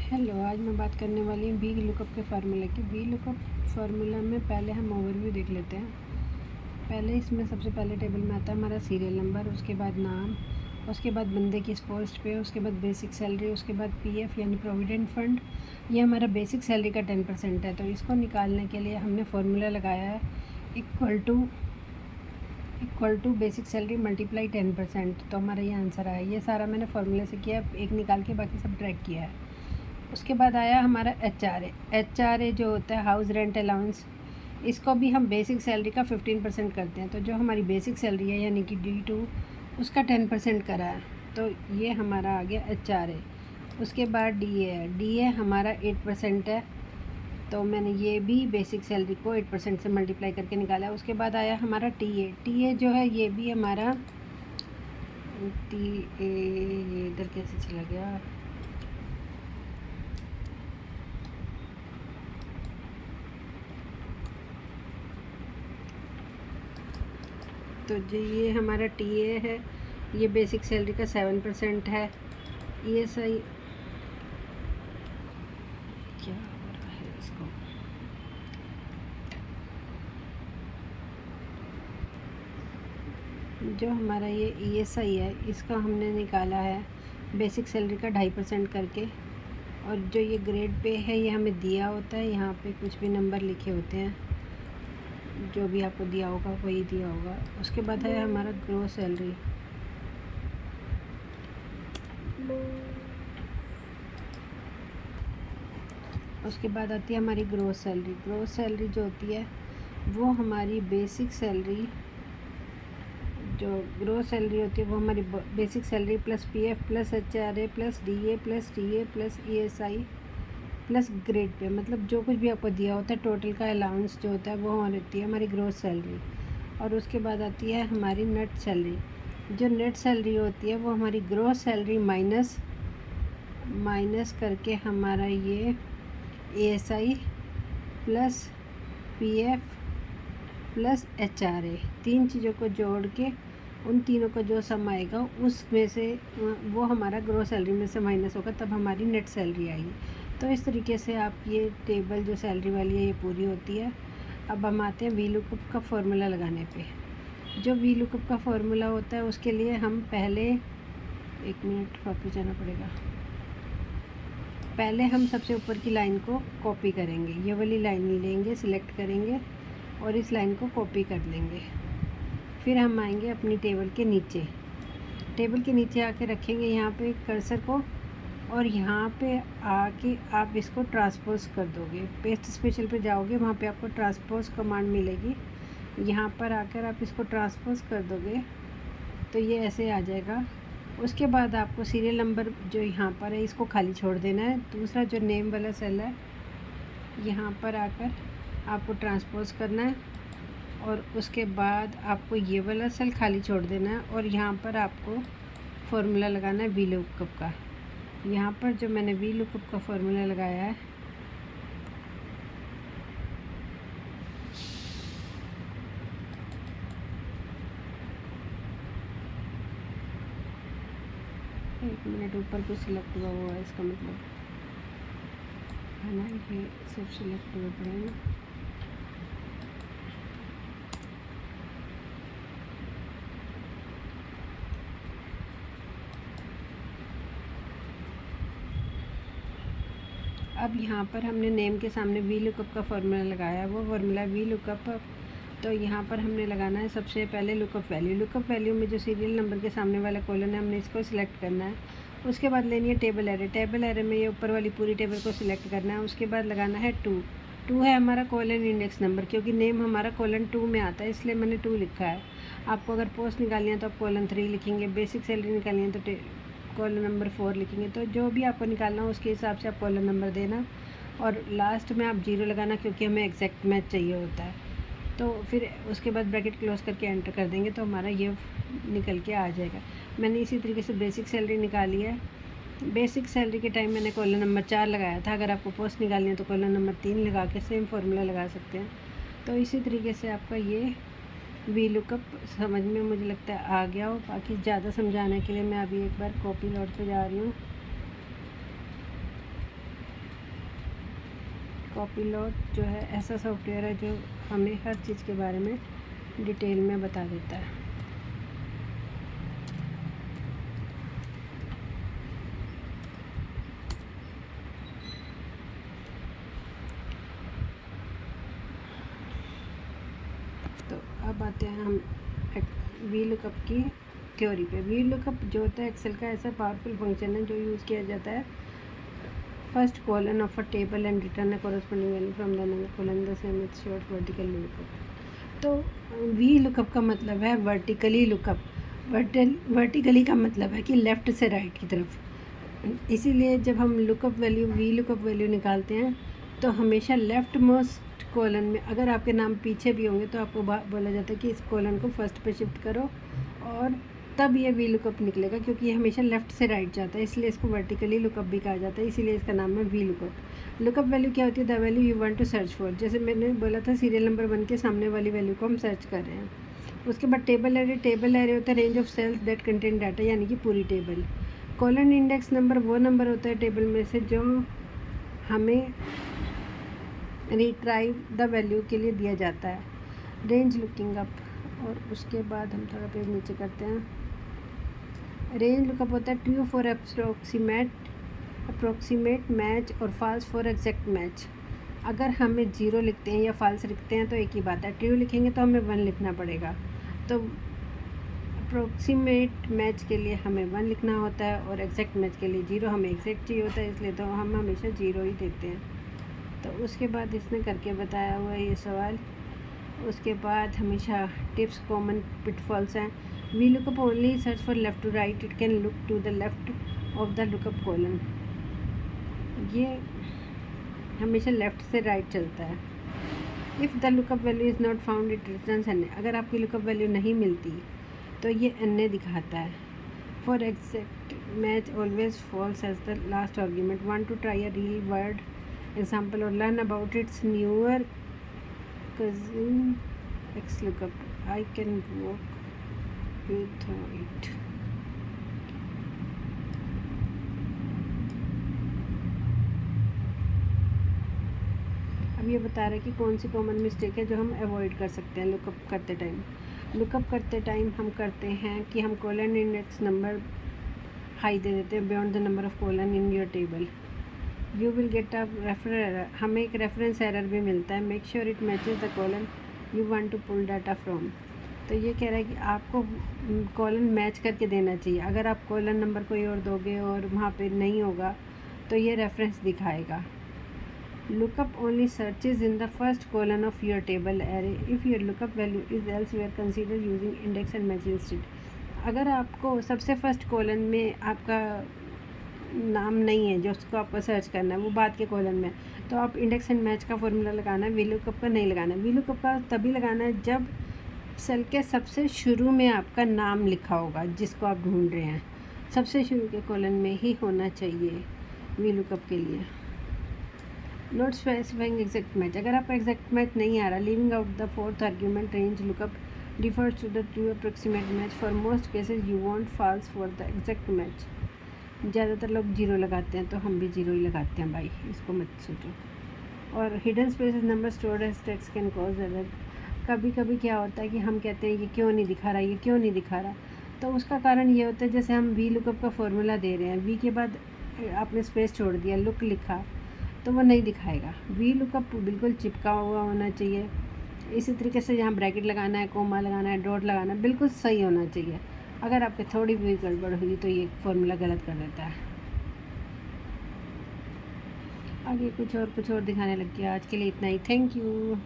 Hello, आज मैं बात करने वाली हूँ वी लुकअप के फार्मूला की। वी लुकअप फार्मूला में पहले हम ओवरव्यू देख लेते हैं। पहले इसमें सबसे पहले टेबल में आता है हमारा सीरियल नंबर, उसके बाद नाम, उसके बाद बंदे की पोस्ट पे, उसके बाद बेसिक सैलरी, उसके बाद पीएफ यानी प्रोविडेंट फंड। ये हमारा बेसिक सैलरी का 10% है। तो इसको निकालने के लिए हमने फार्मूला लगाया है equal to basic salary multiply 10%। तो हमारा ये आंसर आया। ये सारा मैंने फार्मूले से किया, एक निकाल के बाकी सब ट्रैक किया है। उसके बाद आया हमारा एच आर ए जो होता है हाउस रेंट अलाउंस। इसको भी हम बेसिक सैलरी का 15% करते हैं। तो जो हमारी बेसिक सैलरी है यानी कि D2 उसका 10% करा है। तो ये हमारा आ गया एच आर ए। उसके बाद DA है। DA हमारा 8% है। तो मैंने ये भी बेसिक सैलरी को 8% से मल्टीप्लाई करके निकाला। उसके बाद आया हमारा TA जो है ये भी हमारा ये इधर कैसे चला गया। तो जो ये हमारा TA है ये बेसिक सैलरी का 7% है। ESI क्या हो रहा है इसको, जो हमारा ये ESI है इसका हमने निकाला है बेसिक सैलरी का 2.5% करके। और जो ये ग्रेड पे है ये हमें दिया होता है, यहाँ पे कुछ भी नंबर लिखे होते हैं, जो भी आपको दिया होगा वही दिया होगा। उसके बाद है हमारा ग्रोस सैलरी। उसके बाद आती है हमारी ग्रोस सैलरी। ग्रोस सैलरी जो होती है वो हमारी बेसिक सैलरी, जो ग्रोस सैलरी होती है वो हमारी basic salary plus PF plus HRA plus DA plus TA plus ESI plus grade pay, मतलब जो कुछ भी आपको दिया होता है टोटल का अलाउंस जो होता है वो होती है हमारी ग्रोस सैलरी। और उसके बाद आती है हमारी नेट सैलरी। जो नेट सैलरी होती है वो हमारी ग्रोस सैलरी माइनस करके हमारा ये ESI plus PF plus HRA, तीन चीज़ों को जोड़ के उन तीनों का जो सम आएगा उसमें से वो हमारा ग्रोस सैलरी में से माइनस होगा, तब हमारी नेट सैलरी आएगी। तो इस तरीके से आप ये टेबल जो सैलरी वाली है ये पूरी होती है। अब हम आते हैं वी लुकअप का फॉर्मूला लगाने पे। जो वी लुकअप का फॉर्मूला होता है उसके लिए हम पहले, एक मिनट वापस जाना पड़ेगा। पहले हम सबसे ऊपर की लाइन को कॉपी करेंगे, ये वाली लाइन लेंगे, सिलेक्ट करेंगे और इस लाइन को कॉपी कर लेंगे। फिर हम आएंगे अपनी टेबल के नीचे आके रखेंगे यहाँ पे कर्सर को, और यहाँ पे आके आप इसको ट्रांसपोज कर दोगे। पेस्ट स्पेशल पे जाओगे, वहाँ पे आपको ट्रांसपोज कमांड मिलेगी। यहाँ पर आकर आप इसको ट्रांसपोज कर दोगे तो ये ऐसे आ जाएगा। उसके बाद आपको सीरियल नंबर जो यहाँ पर है इसको खाली छोड़ देना है। दूसरा जो नेम वाला सेल है यहाँ पर आकर आपको ट्रांसपोज करना है, और उसके बाद आपको ये वाला सेल खाली छोड़ देना है और यहाँ पर आपको फार्मूला लगाना है वी लुकअप का। यहाँ पर जो मैंने वी लुकअप का फार्मूला लगाया है एक मिनट, ऊपर कुछ सिलेक्ट हुआ है इसका मतलब है ना, ये सब सिलेक्ट हुए पड़े हैं। अब यहाँ पर हमने नेम के सामने वी लुकअप का फार्मूला लगाया है, वो फार्मूला वी लुकअप। तो यहाँ पर हमने लगाना है सबसे पहले लुकअप वैल्यू में जो सीरियल नंबर के सामने वाला कॉलम है हमने इसको सिलेक्ट करना है। उसके बाद लेनी है टेबल एरे में ये ऊपर वाली पूरी टेबल को सिलेक्ट करना है। उसके बाद लगाना है 2 है हमारा कॉलन इंडेक्स नंबर, क्योंकि नेम हमारा कॉलन 2 में आता है इसलिए मैंने 2 लिखा है। आपको अगर पोस्ट निकालनी है तो आप कॉलन 3 लिखेंगे, बेसिक सैलरी निकालनी है तो कॉलम नंबर 4 लिखेंगे। तो जो भी आपको निकालना हो उसके हिसाब से आप कॉलम नंबर देना, और लास्ट में आप 0 लगाना क्योंकि हमें एग्जैक्ट मैच चाहिए होता है। तो फिर उसके बाद ब्रैकेट क्लोज करके एंटर कर देंगे तो हमारा ये निकल के आ जाएगा। मैंने इसी तरीके से बेसिक सैलरी निकाली है। बेसिक सैलरी के टाइम मैंने कॉलम नंबर 4 लगाया था। अगर आपको पोस्ट निकालनी है तो कॉलम नंबर 3 लगा के सेम फार्मूला लगा सकते हैं। तो इसी तरीके से आपका ये वी लुकअप समझ में मुझे लगता है आ गया हो। बाकी ज़्यादा समझाने के लिए मैं अभी एक बार कॉपी लॉट पे जा रही हूँ। कॉपीलॉट जो है ऐसा सॉफ्टवेयर है जो हमें हर चीज़ के बारे में डिटेल में बता देता है। तो अब आते हैं हम वी लुकअप की थ्योरी पे। वी लुकअप जो होता है एक्सेल का ऐसा पावरफुल फंक्शन है जो यूज़ किया जाता है first colon of a table and return a corresponding value from the another colon the same with short vertical lookup. तो वी लुकअप का मतलब है वर्टिकली लुकअप। वर्टिकली का मतलब है कि लेफ़्ट से राइट की तरफ। इसीलिए जब हम lookup value V lookup value निकालते हैं तो हमेशा लेफ़्ट मोस्ट कॉलन में, अगर आपके नाम पीछे भी होंगे तो आपको बोला जाता है कि इस कॉलन को फर्स्ट पे शिफ्ट करो और तब ये वी लुकअप निकलेगा, क्योंकि ये हमेशा लेफ़्ट से राइट जाता है, इसलिए इसको वर्टिकली लुकअप भी कहा जाता है, इसीलिए इसका नाम है वी लुकअप। लुकअप वैल्यू क्या होती है? The value you want to search for. जैसे मैंने बोला था सीरियल नंबर 1 के सामने वाली वैल्यू को हम सर्च कर रहे हैं। उसके बाद टेबल एरे होता है range of cells that contain data, यानी कि पूरी टेबल। कॉलन इंडेक्स नंबर वो नंबर होता है टेबल में से जो हमें रिट्राइव द वैल्यू के लिए दिया जाता है। रेंज लुकिंग अप, और उसके बाद हम थोड़ा पेज नीचे करते हैं। रेंज लुकअप होता है ट्रू फॉर अप्रोक्सीमेट मैच और फॉल्स फॉर एग्जैक्ट मैच। अगर हमें 0 लिखते हैं या फॉल्स लिखते हैं तो एक ही बात है, ट्रू लिखेंगे तो हमें 1 लिखना पड़ेगा। तो अप्रोक्सीमेट मैच के लिए हमें 1 लिखना होता है और एग्जैक्ट मैच के लिए 0। हमें एग्जैक्ट चाहिए होता है इसलिए तो हम हमेशा 0 ही देते हैं। तो उसके बाद इसने करके बताया हुआ है ये सवाल। उसके बाद हमेशा टिप्स कॉमन पिटफॉल्स हैं। V lookup only search for left to right, it can look to the left of the lookup column. ये हमेशा लेफ़्ट से राइट चलता है। If the lookup value is not found it returns N. अगर आपकी lookup value नहीं मिलती तो ये एन दिखाता है। For exact match always false as the last argument. Want to try a real word example और learn about its newer cousin X lookup. I can walk you through it. अब ये बता रहा है कि कौन सी कॉमन मिस्टेक है जो हम अवॉइड कर सकते हैं लुकअप करते टाइम। लुकअप करते टाइम हम करते हैं कि हम कॉलन इंडेक्स नंबर हाई दे देते हैं beyond the number of column in your table. You will get a ref error, हमें एक रेफरेंस एरर भी मिलता है। Make sure it matches the column you want to pull data from. तो ये कह रहा है कि आपको कॉलन मैच करके देना चाहिए। अगर आप कॉलन नंबर कोई और दोगे और वहाँ पे नहीं होगा तो ये रेफरेंस दिखाएगा। Lookup only searches in the first colon of your table array. If your lookup value is elsewhere consider using index and match instead. अगर आपको सबसे फर्स्ट कॉलन में आपका नाम नहीं है जो उसको आपको सर्च करना है, वो बाद के कॉलम में, तो आप इंडेक्स एंड मैच का फॉर्मूला लगाना है, वी लुकअप का नहीं लगाना है। वी लुकअप का तभी लगाना है जब सेल के सबसे शुरू में आपका नाम लिखा होगा जिसको आप ढूंढ रहे हैं, सबसे शुरू के कॉलम में ही होना चाहिए वी लुकअप के लिए। नॉट स्पेसिफाइंग एग्जैक्ट मैच, अगर आपका एग्जैक्ट मैच नहीं आ रहा, leaving out the fourth argument range lookup refers to the true approximate match. For most cases you want false for the exact match. ज़्यादातर लोग 0 लगाते हैं तो हम भी 0 ही लगाते हैं भाई, इसको मत सोचो। और hidden spaces number stored as text can cause error. कभी कभी क्या होता है कि हम कहते हैं ये क्यों नहीं दिखा रहा, ये क्यों नहीं दिखा रहा, तो उसका कारण ये होता है जैसे हम वी लुकअप का फॉर्मूला दे रहे हैं, वी के बाद आपने स्पेस छोड़ दिया, लुक लिखा, तो वो नहीं दिखाएगा। वी लुकअप बिल्कुल चिपका हुआ होना चाहिए। इसी तरीके से यहाँ ब्रैकेट लगाना है, कोमा लगाना है, डॉट लगाना है, बिल्कुल सही होना चाहिए। अगर आपके थोड़ी भी गड़बड़ हुई तो ये फॉर्मूला गलत कर देता है। आगे कुछ और दिखाने लग गया। आज के लिए इतना ही। Thank you.